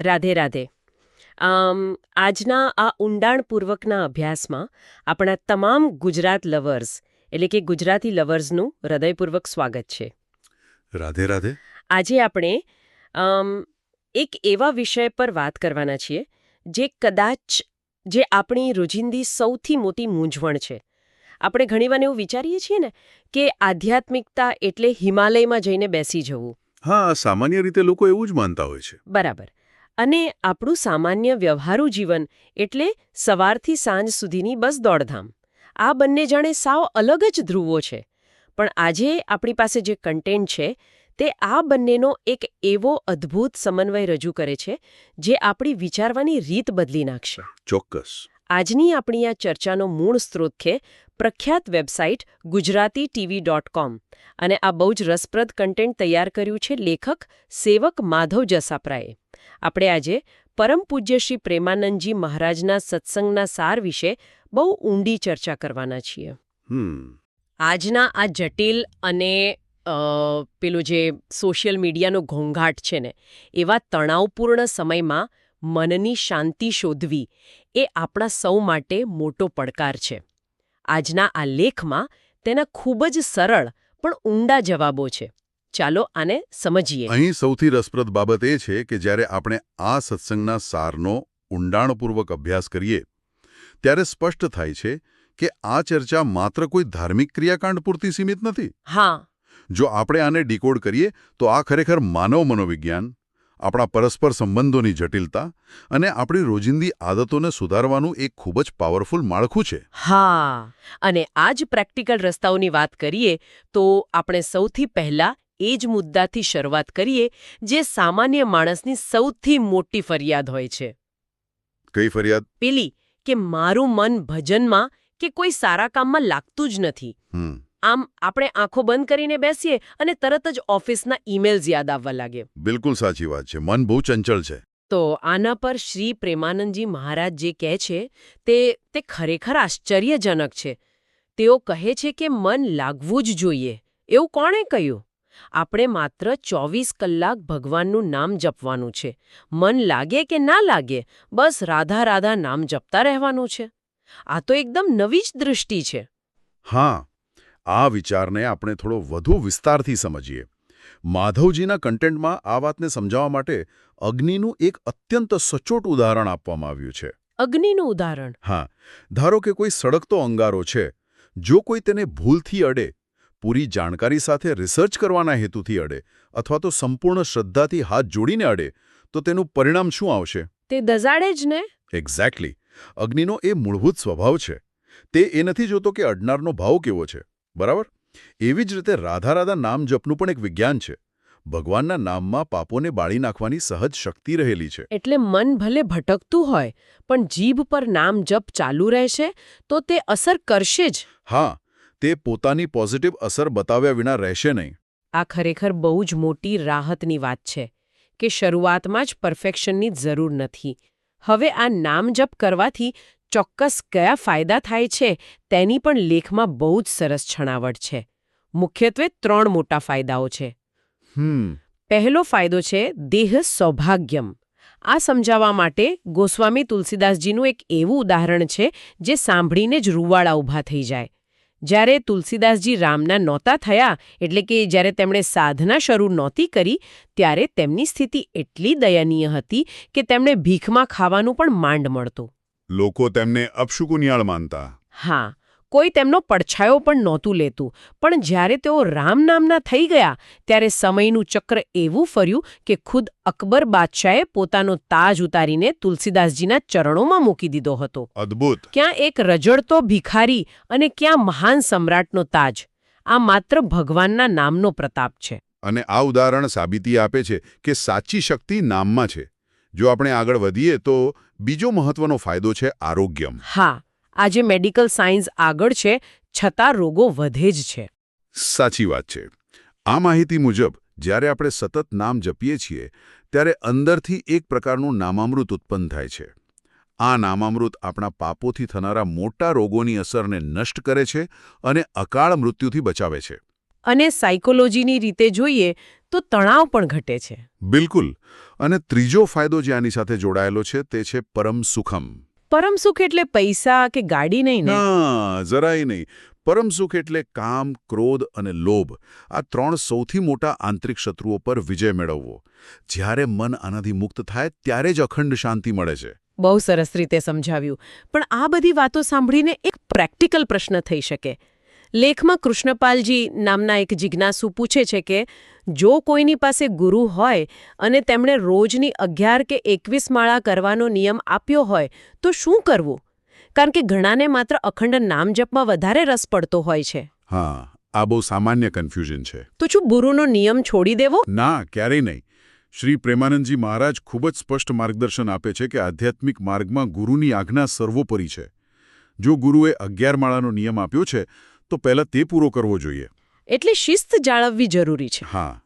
રાધે રાધે. આજના આ ઊંડાણપૂર્વકના અભ્યાસમાં આપણા તમામ ગુજરાત લવર્સ એટલે કે ગુજરાતી લવર્સનું હૃદયપૂર્વક સ્વાગત છે. રાધે રાધે. આજે આપણે એક એવા વિષય પર વાત કરવાના છીએ જે આપણી રોજિંદી સૌથી મોટી મૂંઝવણ છે. આપણે ઘણીવાર એવું વિચારીએ છીએ ને કે આધ્યાત્મિકતા એટલે હિમાલયમાં જઈને બેસી જવું. હા, સામાન્ય રીતે લોકો એવું જ માનતા હોય છે. બરાબર. અને આપણું સામાન્ય વ્યવહારુ જીવન એટલે સવારથી સાંજ સુધીની બસ દોડધામ. આ બંને જાણે સાવ અલગ જ ધ્રુવો છે. પણ આજે આપણી પાસે જે કન્ટેન્ટ છે તે આ બંનેનો એક એવો અદ્ભુત સમન્વય રજૂ કરે છે જે આપણી વિચારવાની રીત બદલી નાખશે. ચોક્કસ. આજની આપણી આ ચર્ચાનો મૂળ સ્ત્રોત છે પ્રખ્યાત વેબસાઇટ gujaratiTV.com અને આ બહુ જ રસપ્રદ કન્ટેન્ટ તૈયાર કર્યું છે લેખક સેવક માધવ જસાપરાએ. આપણે આજે પરમ પૂજ્ય શ્રી પ્રેમાનંદજી મહારાજના સત્સંગના સાર વિશે બહુ ઊંડી ચર્ચા કરવાના છીએ. આજના આ જટિલ અને પેલું જે સોશિયલ મીડિયાનો ઘોંઘાટ છે ને એવા તણાવપૂર્ણ સમયમાં મનની શાંતિ શોધવી એ આપણા સૌ માટે મોટો પડકાર છે. આજના આ લેખમાં તેના ખૂબ જ સરળ પણ ઊંડા જવાબો છે. ચાલો આને સમજીએ. અહીં સૌથી રસપ્રદ બાબત એ છે કે જ્યારે આપણે આ સત્સંગના સારનો ઊંડાણપૂર્વક અભ્યાસ કરીએ ત્યારે સ્પષ્ટ થાય છે કે આ ચર્ચા માત્ર કોઈ ધાર્મિક ક્રિયાકાંડ પૂરતી સીમિત નથી. હા. જો આપણે આને ડીકોડ કરીએ તો આ ખરેખર માનવ મનોવિજ્ઞાન, આપણા પરસ્પર સંબંધોની જટિલતા અને આપણી રોજિંદી આદતોને સુધારવાનું એક ખૂબ જ પાવરફુલ માળખું છે. હા, અને આ જ પ્રેક્ટિકલ રસ્તાઓની વાત કરીએ તો આપણે સૌથી પહેલા એ જ મુદ્દાથી શરૂઆત કરીએ જે સામાન્ય માણસની સૌથી મોટી ફરિયાદ હોય છે. કઈ ફરિયાદ? પેલી કે મારું મન ભજનમાં કે કોઈ સારા કામમાં લાગતું જ નથી. આમ આપણે આંખો બંધ કરીને બેસીએ અને તરત જ ઓફિસના ઈમેલ્સ યાદ આવવા લાગે. બિલકુલ સાચી વાત છે. મન બહુ ચંચળ છે. તો આના પર શ્રી પ્રેમાનંદજી મહારાજ જે કહે છે તે ખરેખર આશ્ચર્યજનક છે. તેઓ કહે છે કે મન લાગવું જ જોઈએ. એવું કોણે કહ્યું? આપણે માત્ર 24 કલાક ભગવાનનું નામ જપવાનું છે. મન લાગે કે ના લાગે, બસ રાધા રાધા નામ જપતા રહેવાનું છે. આ તો એકદમ નવી જ દૃષ્ટિ છે. હા, આ વિચારને આપણે થોડો વધુ વિસ્તારથી સમજીએ. માધવજીના કન્ટેન્ટમાં આ વાતને સમજાવવા માટે અગ્નિનું એક અત્યંત સચોટ ઉદાહરણ આપવામાં આવ્યું છે. અગ્નિનું ઉદાહરણ? હા, ધારો કે કોઈ સળગતો અંગારો છે. જો કોઈ તેને ભૂલથી અડે, પૂરી જાણકારી સાથે રિસર્ચ કરવાના હેતુથી અડે અથવા તો સંપૂર્ણ શ્રદ્ધાથી હાથ જોડીને અડે તો તેનું પરિણામ શું આવશે? તે દઝાડે જ ને. એક્ઝેક્ટલી. અગ્નિનો એ મૂળભૂત સ્વભાવ છે. તે એ નથી જોતો કે અડનારનો ભાવ કેવો છે. બરાબર? એવી જ રીતે રાધા રાધા નામ જપનું પણ એક વિજ્ઞાન છે. ભગવાનના નામમાં પાપોને બાળી નાખવાની સહજ શક્તિ રહેલી છે. એટલે મન ભલે ભટકતું હોય પણ જીભ પર નામ જપ ચાલુ રહેશે તો તે અસર કરશે જ. હા, તે પોતાની પોઝિટિવ અસર બતાવ્યા વિના રહેશે નહીં. આ ખરેખર બહુ જ મોટી રાહતની વાત છે કે શરૂઆતમાં જ પરફેક્શનની જરૂર નથી. હવે આ નામ જપ કરવાથી ચોક્કસ કયા ફાયદા થાય છે તેની પણ લેખમાં બહુ જ સરસ છણાવટ છે. મુખ્યત્વે 3 મોટા ફાયદાઓ છે. પહેલો ફાયદો છે દેહ સૌભાગ્યમ. આ સમજાવવા માટે ગોસ્વામી તુલસીદાસજીનું એક એવું ઉદાહરણ છે જે સાંભળીને જ રૂવાડા ઊભા થઈ જાય. જ્યારે તુલસીદાસજી રામના નહોતા થયા એટલે કે જ્યારે તેમણે સાધના શરૂ નહોતી કરી ત્યારે તેમની સ્થિતિ એટલી દયનીય હતી કે તેમણે ભીખમાં ખાવાનું પણ માંડ મળતું. લોકો તેમને અપશુકુનિયાળ માનતા. હા, કોઈ તેમનો પડછાયો પણ નહોતું લેતું. પણ જ્યારે તેઓ રામ નામના થઈ ગયા ત્યારે સમયનું ચક્ર એવું ફર્યું કે ખુદ અકબર બાદશાહે પોતાનો તાજ ઉતારીને તુલસીદાસજીના ચરણોમાં મૂકી દીધો હતો. અદ્ભુત. ક્યાં એક રજડતો ભિખારી અને ક્યાં મહાન સમ્રાટનો તાજ. આ માત્ર ભગવાનના નામનો પ્રતાપ છે. અને આ ઉદાહરણ સાબિતી આપે છે કે સાચી શક્તિ નામમાં છે. જો આપણે આગળ વધીએ તો બીજો મહત્વનો ફાયદો છે આરોગ્યમ. હા, આજે મેડિકલ સાયન્સ આગળ છે છતાં રોગો વધે જ છે. સાચી વાત છે. આ માહિતી મુજબ જ્યારે આપણે સતત નામ જપીએ છીએ ત્યારે અંદરથી એક પ્રકારનું નામામૃત ઉત્પન્ન થાય છે. આ નામામૃત આપણા પાપોથી થનારા મોટા રોગોની અસરને નષ્ટ કરે છે અને અકાળ મૃત્યુથી બચાવે છે. અને સાયકોલોજીની રીતે જોઈએ તો તણાવ પણ ઘટે છે. બિલકુલ. અને ત્રીજો ફાયદો જે આની સાથે જોડાયેલો છે તે છે પરમ સુખમ. પરમ સુખ એટલે પૈસા કે ગાડી નહીં ને? ના, જરાય નહીં. પરમ સુખ એટલે કામ, ક્રોધ અને લોભ, આ ત્રણ સૌથી મોટા આંતરિક શત્રુઓ પર વિજય મેળવવો. જ્યારે મન આનાથી મુક્ત થાય ત્યારે જ અખંડ શાંતિ મળે છે. બહુ સરસ રીતે સમજાવ્યું. પણ આ બધી વાતો સાંભળીને એક પ્રેક્ટિકલ પ્રશ્ન થઈ શકે. લેખમાં કૃષ્ણપાલજી નામના એક જિજ્ઞાસુ પૂછે છે કે જો કોઈની પાસે ગુરુ હોય અને તેમણે રોજની 11 કે 21 માળા કરવાનો નિયમ આપ્યો હોય તો શું કરવું? કારણ કે ઘણાને માત્ર અખંડ નામ જપમાં વધારે રસ પડતો હોય છે. હા, આ બહુ સામાન્ય કન્ફ્યુઝન છે. તો શું ગુરુનો નિયમ છોડી દેવો? ના, ક્યારેય નહીં. શ્રી પ્રેમાનંદજી મહારાજ ખૂબ જ સ્પષ્ટ માર્ગદર્શન આપે છે કે આધ્યાત્મિક માર્ગમાં ગુરુની આજ્ઞા સર્વોપરી છે. જો ગુરુએ 11 માળાનો નિયમ આપ્યો છે તો પહેલાં તે પૂરો કરવો જોઈએ. એટલે શિસ્ત જાળવવી જરૂરી છે. હા.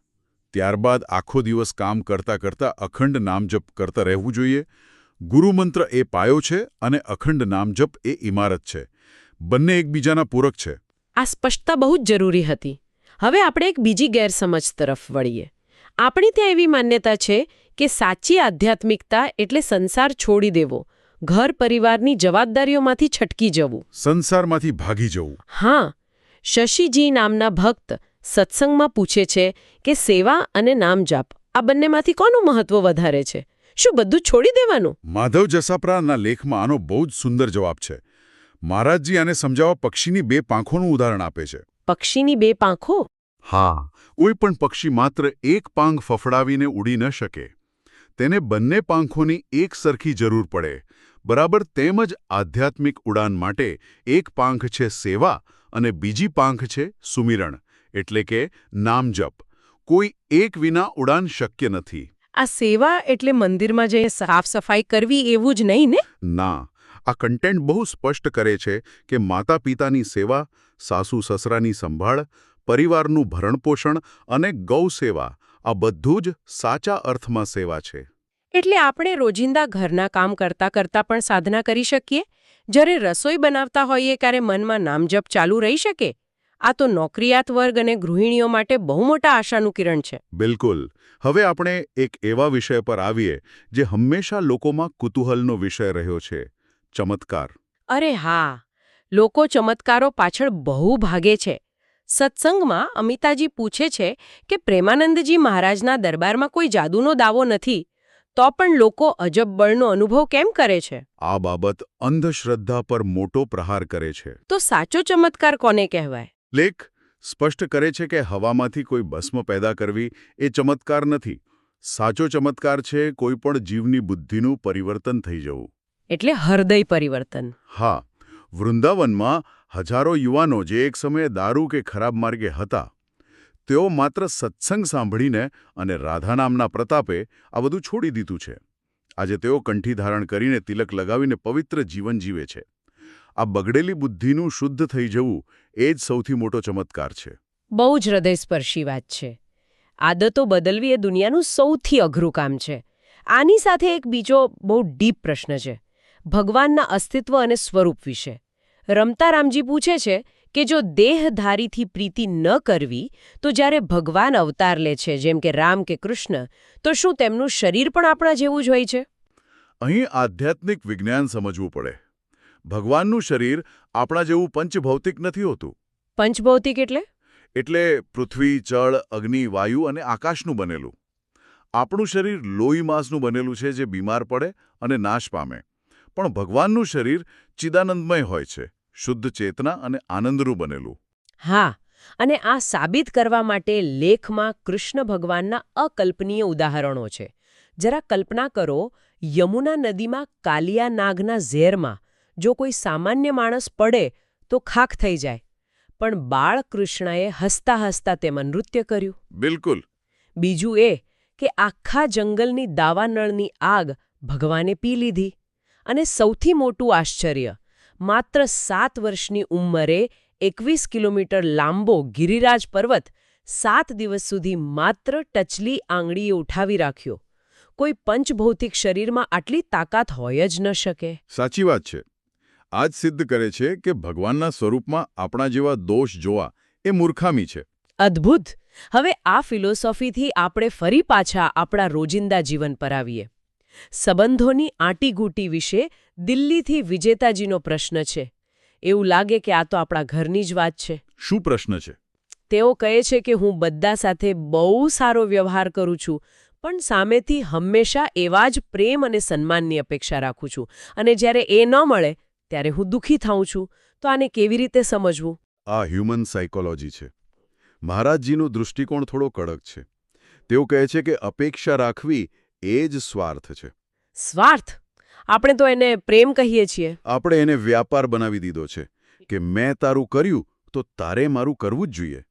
ત્યારબાદ આખો દિવસ કામ કરતા કરતા અખંડ નામજપ કરતા રહેવું જોઈએ. ગુરુમંત્ર એ પાયો છે અને અખંડ નામજપ એ ઇમારત છે. બંને એકબીજાના પૂરક છે. આ સ્પષ્ટતા બહુ જ જરૂરી હતી. હવે આપણે એક બીજી ગેરસમજ તરફ વળીએ. આપણી ત્યાં એવી માન્યતા છે કે સાચી આધ્યાત્મિકતા એટલે સંસાર છોડી દેવો, ઘર પરિવારની જવાબદારીઓમાંથી છટકી જવું, સંસારમાંથી ભાગી જવું. હા. શશીજી નામના ભક્ત સત્સંગમાં પૂછે છે કે સેવા અને નામજાપ આ બંનેમાંથી કોનું મહત્વ વધારે છે? શું બધું છોડી દેવાનું? માધવ જસાપરાના લેખમાં આનો બહુ જ સુંદર જવાબ છે. મહારાજજી આને સમજાવવા પક્ષીની 2 પાંખોનું ઉદાહરણ આપે છે. પક્ષીની 2 પાંખો? હા, કોઈ પણ પક્ષી માત્ર એક પાંખ ફફડાવીને ઉડી ન શકે. તેને બંને પાંખોની એક સરખી જરૂર પડે. બરાબર તેમ જ આધ્યાત્મિક ઉડાન માટે એક પાંખ છે સેવા અને બીજી પાંખ છે સુમિરણ, એટલે કે નામજપ. કોઈ એક વિના ઉડાન શક્ય નથી. આ સેવા એટલે મંદિરમાં જઈને સાફ સફાઈ કરવી એવું જ નહીં ને? ના, આ કન્ટેન્ટ બહુ સ્પષ્ટ કરે છે કે માતા પિતાની સેવા, સાસુ સસરાની સંભાળ, પરિવારનું ભરણપોષણ અને ગૌ સેવા આ બધું જ સાચા અર્થમાં સેવા છે. એટલે આપણે રોજિંદા ઘરના કામ કરતા કરતા પણ સાધના કરી શકીએ? જ્યારે રસોઈ બનાવતા હોઈએ ત્યારે મનમાં નામજપ ચાલુ રહી શકે? આ તો નોકરિયાત વર્ગ અને ગૃહિણીઓ માટે બહુ મોટા આશાનું કિરણ છે. બિલકુલ. હવે આપણે એક એવા વિષય પર આવીએ જે હંમેશા લોકોમાં કુતૂહલનો વિષય રહ્યો છે: ચમત્કાર. અરે હા, લોકો ચમત્કારો પાછળ બહુ ભાગે છે. સત્સંગમાં અમિતાજી પૂછે છે કે પ્રેમાનંદજી મહારાજના દરબારમાં કોઈ જાદુનો દાવો નથી, તો પણ લોકો અજબ બળનો અનુભવ કેમ કરે છે? આ બાબત અંધશ્રદ્ધા પર મોટો પ્રહાર કરે છે. તો સાચો ચમત્કાર કોને કહેવાય? લેખ સ્પષ્ટ કરે છે કે હવામાંથી કોઈ ભસ્મ પેદા કરવી એ ચમત્કાર નથી. સાચો ચમત્કાર છે કોઈ પણ જીવની બુદ્ધિનું પરિવર્તન થઈ જવું. એટલે હૃદય પરિવર્તન. હા, વૃંદાવનમાં હજારો યુવાનો જે એક સમયે દારૂ કે ખરાબ માર્ગે હતા, તેઓ માત્ર સત્સંગ સાંભળીને અને રાધા નામના પ્રતાપે આ બધું છોડી દીધું છે. આજે તેઓ કંઠી ધારણ કરીને તિલક લગાવીને પવિત્ર જીવન જીવે છે. આ બગડેલી બુદ્ધિનું શુદ્ધ થઈ જવું એ જ સૌથી મોટો ચમત્કાર છે. બહુ જ હૃદયસ્પર્શી વાત છે. આદતો બદલવી એ દુનિયાનું સૌથી અઘરું કામ છે. આની સાથે એક બીજો બહુ ડીપ પ્રશ્ન છે, ભગવાનના અસ્તિત્વ અને સ્વરૂપ વિશે. રમતારામજી પૂછે છે કે જો દેહધારીથી પ્રીતિ ન કરવી તો જ્યારે ભગવાન અવતાર લે છે, જેમ કે રામ કે કૃષ્ણ, તો શું તેમનું શરીર પણ આપણા જેવું જ હોય છે? અહીં આધ્યાત્મિક વિજ્ઞાન સમજવું પડે. ભગવાનનું શરીર આપણા જેવું પંચભૌતિક નથી હોતું. પંચભૌતિક એટલે? એટલે પૃથ્વી, જળ, અગ્નિ, વાયુ અને આકાશનું બનેલું. આપણું શરીર લોહી માંસનું બનેલું છે જે બીમાર પડે અને નાશ પામે. પણ ભગવાનનું શરીર ચિદાનંદમય હોય છે, શુદ્ધ ચેતના અને આનંદનું બનેલું. હા, અને આ સાબિત કરવા માટે લેખમાં કૃષ્ણ ભગવાનના અકલ્પનીય ઉદાહરણો છે. જરા કલ્પના કરો, યમુના નદીમાં કાલિયા નાગના ઝેરમાં જો કોઈ સામાન્ય માણસ પડે તો ખાખ થઈ જાય, પણ બાળકૃષ્ણએ હસતા હસતા તેમાં નૃત્ય કર્યું. બિલકુલ. બીજું એ કે આખા જંગલની દાવાનળની આગ ભગવાને પી લીધી. અને સૌથી મોટું આશ્ચર્ય, માત્ર 7 વર્ષની ઉંમરે 21 કિલોમીટર લાંબો ગિરિરાજ પર્વત 7 દિવસ સુધી માત્ર ટચલી આંગળીએ ઉઠાવી રાખ્યો. કોઈ પંચભૌતિક શરીરમાં આટલી તાકાત હોય જ ન શકે. સાચી વાત છે. આ જ સિદ્ધ કરે છે કે ભગવાનના સ્વરૂપમાં આપણા જેવા દોષ જોવા એ મૂર્ખામી છે. અદ્ભુત. હવે આ ફિલોસોફીથી આપણે ફરી પાછા આપણા રોજિંદા જીવન પર આવીએ. સંબંધોની આંટીઘૂંટી વિશે દિલ્હીથી વિજેતાજીનો પ્રશ્ન છે. એવું લાગે કે આ તો આપણા ઘરની જ વાત છે. શું પ્રશ્ન છે? તેઓ કહે છે કે હું બધા સાથે બહુ સારો વ્યવહાર કરું છું, પણ સામેથી હંમેશા એવા જ પ્રેમ અને સન્માનની અપેક્ષા રાખું છું, અને જ્યારે એ ન મળે ત્યારે હું દુઃખી થાઉં છું. તો આને કેવી રીતે સમજવું? આ હ્યુમન સાયકોલોજી છે. મહારાજજીનો દૃષ્ટિકોણ થોડો કડક છે. તેઓ કહે છે કે અપેક્ષા રાખવી એ જ સ્વાર્થ છે. સ્વાર્થ? આપણે તો એને પ્રેમ કહીએ છીએ. આપણે એને વ્યાપાર બનાવી દીધો છે કે મેં તારું કર્યું તો તારે મારું કરવું જ જોઈએ.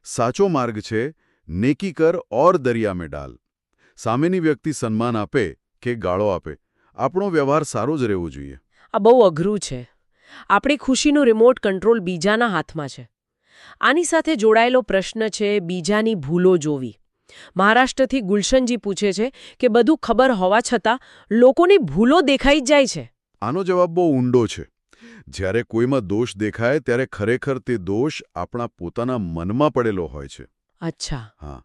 સાચો માર્ગ છે નેકી કર ઓર દરિયા મેં ડાલ. સામેની વ્યક્તિ સન્માન આપે કે ગાળો આપે, આપણો વ્યવહાર સારો જ રહેવો જોઈએ. આ બહુ અઘરું છે. આપણી ખુશીનો રિમોટ કંટ્રોલ બીજાના હાથમાં છે. આની સાથે જોડાયેલો પ્રશ્ન છે બીજાની ભૂલો જોવી. મહારાષ્ટ્રથી ગુલશનજી પૂછે છે કે બધું ખબર હોવા છતાં લોકોની ભૂલો દેખાઈ જ જાય છે. આનો જવાબ બહુ ઊંડો છે. જ્યારે કોઈમાં દોષ દેખાય ત્યારે ખરેખર તે દોષ આપણા પોતાના મનમાં પડેલો હોય છે. અચ્છા. હા,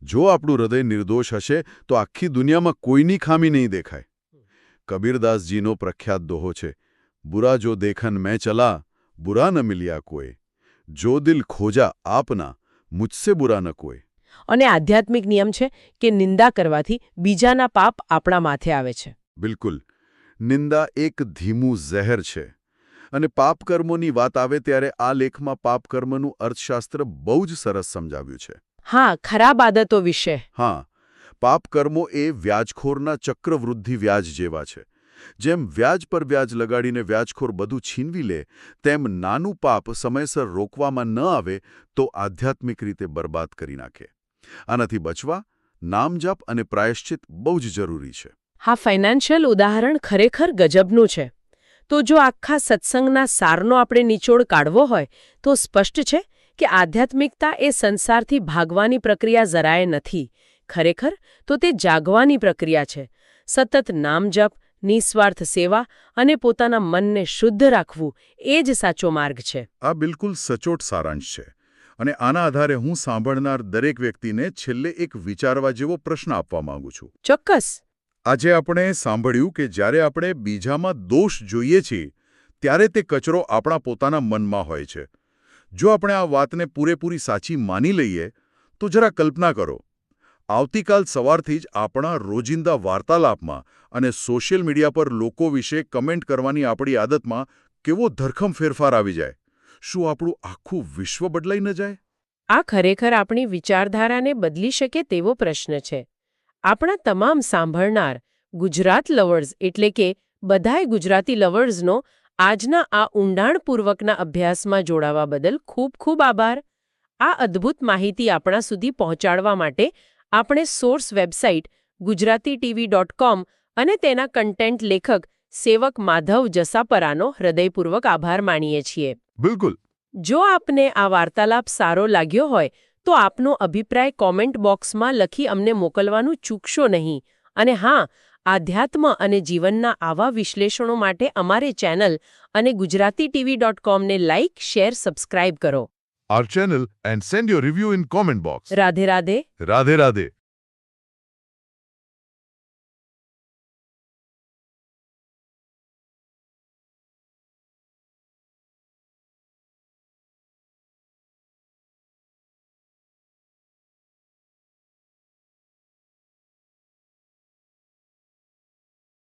જો આપણું હૃદય નિર્દોષ હશે તો આખી દુનિયામાં કોઈની ખામી નહીં દેખાય. કબીરદાસજીનો પ્રખ્યાત દોહો છે, બુરા જો દેખન મેં ચલા, બુરા ન મિલ્યા કોઈ. જો દિલ ખોજા આપના, મુझसे બુરા ન કોઈ. અને આધ્યાત્મિક નિયમ છે કે નિંદા કરવાથી બીજાના પાપ આપણા માથે આવે છે. બિલકુલ. નિંદા એક ધીમું ઝેર છે. અને પાપકર્મોની વાત આવે ત્યારે આ લેખમાં પાપકર્મનું અર્થશાસ્ત્ર બહુ જ સરસ સમજાવ્યું છે. હા, ખરાબ આદતો વિશે. હા, પાપકર્મો એ વ્યાજખોરના ચક્રવૃદ્ધિ વ્યાજ જેવા છે. જેમ વ્યાજ પર વ્યાજ લગાડીને વ્યાજખોર બધું છીનવી લે, તેમ નાનું પાપ સમયસર રોકવામાં ન આવે તો આધ્યાત્મિક રીતે બરબાદ કરી નાખે. આનાથી બચવા નામજપ અને પ્રાયશ્ચિત બહુ જ જરૂરી છે. હા, ફાઇનાન્શિયલ ઉદાહરણ ખરેખર ગજબનું છે. તો જો આખા સત્સંગના સારનો આપણે નિચોડ કાઢવો હોય તો સ્પષ્ટ છે કે આધ્યાત્મિકતા એ સંસારથી ભાગવાની પ્રક્રિયા જરાય નથી. ખરેખર તો તે જાગવાની પ્રક્રિયા છે. સતત નામજપ, નિસ્વાર્થ સેવા અને પોતાના મનને શુદ્ધ રાખવું એ જ સાચો માર્ગ છે. આ બિલકુલ સચોટ સારાંશ છે. અને આના આધારે હું સાંભળનાર દરેક વ્યક્તિને છેલ્લે એક વિચારવા જેવો પ્રશ્ન આપવા માંગુ છું. ચોક્કસ. આજે આપણે સાંભળ્યું કે જ્યારે આપણે બીજામાં દોષ જોઈએ છીએ ત્યારે તે કચરો આપણા પોતાના મનમાં હોય છે. જો આપણે આ વાતને પૂરેપૂરી સાચી માની લઈએ તો જરા કલ્પના કરો, આવતીકાલ સવારથી જ આપણા રોજિંદા વાર્તાલાપમાં અને સોશિયલ મીડિયા પર લોકો વિશે કમેન્ટ કરવાની આપણી આદતમાં કેવો ધરખમ ફેરફાર આવી જાય. શું આપણું આખું વિશ્વ બદલાઈ ન જાય? આ ખરેખર આપણી વિચારધારાને બદલી શકે તેવો પ્રશ્ન છે. આપણા તમામ સાંભળનાર ગુજરાત લવર્સ એટલે કે બધાય ગુજરાતી લવર્સનો આજના આ ઊંડાણપૂર્વકના અભ્યાસમાં જોડાવા બદલ ખૂબ ખૂબ આભાર. આ અદ્ભુત માહિતી આપણા સુધી પહોંચાડવા માટે આપણે સોર્સ વેબસાઇટ gujaratitv.com અને તેના કન્ટેન્ટ લેખક સેવક માધવ જસાપરાનો હૃદયપૂર્વક આભાર માનીએ છીએ. બિલકુલ. જો આપને આ વાર્તાલાપ સારો લાગ્યો હોય તો આપનો અભિપ્રાય કોમેન્ટ બોક્સમાં લખી અમને મોકલવાનું ચૂકશો નહીં. અને હા, આધ્યાત્મ અને જીવનના આવા વિશ્લેષણો માટે અમારે ચેનલ અને gujaratitv.com ને લાઇક, શેર, સબસ્ક્રાઇબ કરો. Our channel and send your review in comment box. Radhe Radhe. Radhe Radhe.